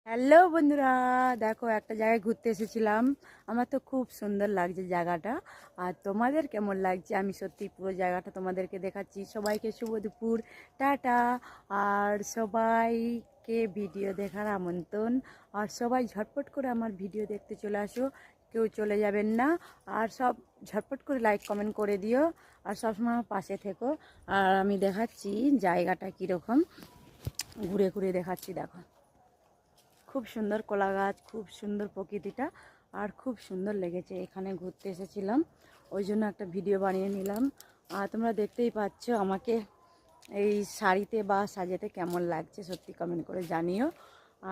Hello বন্ধুরা, দেখো একটা জায়গায় ঘুরতে এসেছিলাম। আমার তো খুব সুন্দর লাগছে জায়গাটা। আর তোমাদের কেমন লাগছে? আমি সত্যি পুরো জায়গাটা তোমাদেরকে দেখাচ্ছি। সবাইকে শুভ দুপুর, টাটা। আর সবাইকে ভিডিও দেখার আমন্ত্রণ। আর সবাই ঝটপট করে আমার ভিডিও দেখতে চলে আসো, কেউ চলে যাবেন না। আর সব ঝটপট করে লাইক কমেন্ট করে দিও। আর সবসময় আমার পাশে থেকো। আর আমি দেখাচ্ছি জায়গাটা কীরকম, ঘুরে ঘুরে দেখাচ্ছি। দেখো, খুব সুন্দর কলা গাছ, খুব সুন্দর প্রকৃতিটা। আর খুব সুন্দর লেগেছে, এখানে ঘুরতে এসেছিলাম, ওই জন্য একটা ভিডিও বানিয়ে নিলাম। আর তোমরা দেখতেই পাচ্ছ আমাকে এই শাড়িতে বা সাজেতে কেমন লাগছে, সত্যি কমেন্ট করে জানিও।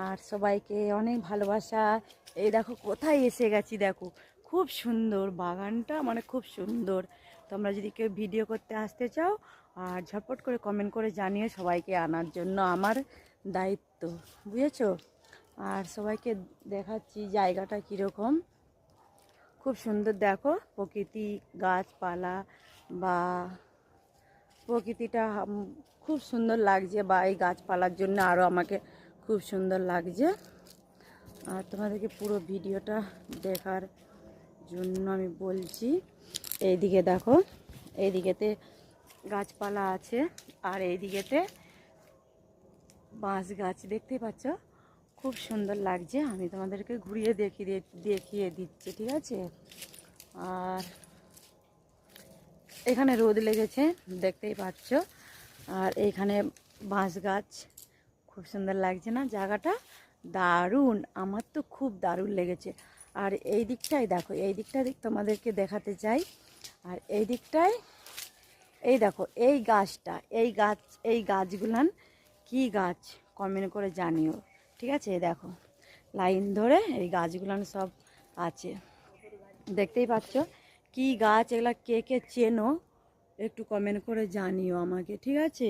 আর সবাইকে অনেক ভালোবাসা। এই দেখো কোথায় এসে গেছি, দেখো খুব সুন্দর বাগানটা, মানে খুব সুন্দর। তোমরা যদি কেউ ভিডিও করতে আসতে চাও, আর ঝটপট করে কমেন্ট করে জানিও, সবাইকে আনার জন্য আমার দায়িত্ব, বুঝেছো? আর সবাইকে দেখাচ্ছি জায়গাটা কীরকম, খুব সুন্দর। দেখো প্রকৃতি, গাছপালা বা প্রকৃতিটা খুব সুন্দর লাগছে, বা এই গাছপালার জন্য আরও আমাকে খুব সুন্দর লাগছে। আর তোমাদেরকে পুরো ভিডিওটা দেখার জন্য আমি বলছি। এইদিকে দেখো, এইদিকেতে গাছপালা আছে, আর এইদিকেতে বাঁশ গাছ দেখতেই পাচ্ছ, খুব সুন্দর লাগছে। আমি তোমাদেরকে ঘুরিয়ে দেখিয়ে দিচ্ছি, ঠিক আছে? আর এখানে রোদ লেগেছে, দেখতেই পাচ্ছ। আর এইখানে বাঁশ গাছ, খুব সুন্দর লাগছে না জায়গাটা? দারুণ, আমার তো খুব দারুণ লেগেছে। আর এই দিকটায় দেখো, এই দিকটা তোমাদেরকে দেখাতে চাই। আর এই দিকটায় এই দেখো, এই গাছটা, এই গাছগুলান কি গাছ কমেন্ট করে জানিও, ঠিক আছে? দেখো লাইন ধরে এই গাছগুলান সব আছে, দেখতেই পাচ্ছ কি গাছ এগুলা, কে কে চেনো একটু কমেন্ট করে জানিও আমাকে, ঠিক আছে?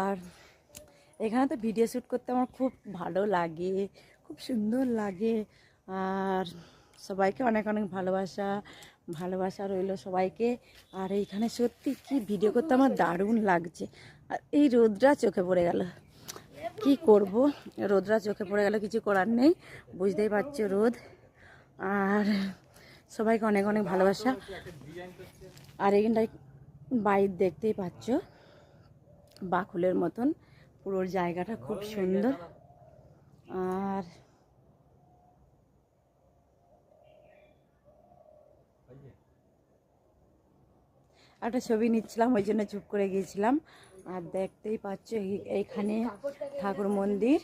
আর এখানে তো ভিডিও শ্যুট করতে আমার খুব ভালো লাগে, খুব সুন্দর লাগে। আর সবাইকে অনেক অনেক ভালোবাসা, ভালোবাসা রইল সবাইকে। আর এইখানে সত্যি কি ভিডিও করতে আমার দারুণ লাগছে। আর এই রোদটা চোখে পড়ে গেল, কি করব, রোদরা চোখে পড়ে গেল, কিছু করার নেই, বুঝতেই পারছো রোদ। আর সবাইকে অনেক অনেক ভালোবাসা। আর এখানটায় বাইর দেখতেই পাচ্ছ, বাকুলের মতন পুরো জায়গাটা খুব সুন্দর। আর একটা ছবি নিচ্ছিলাম, ওই জন্য চুপ করে গিয়েছিলাম। আর দেখতেই পাচ্ছ এইখানে ঠাকুর মন্দির,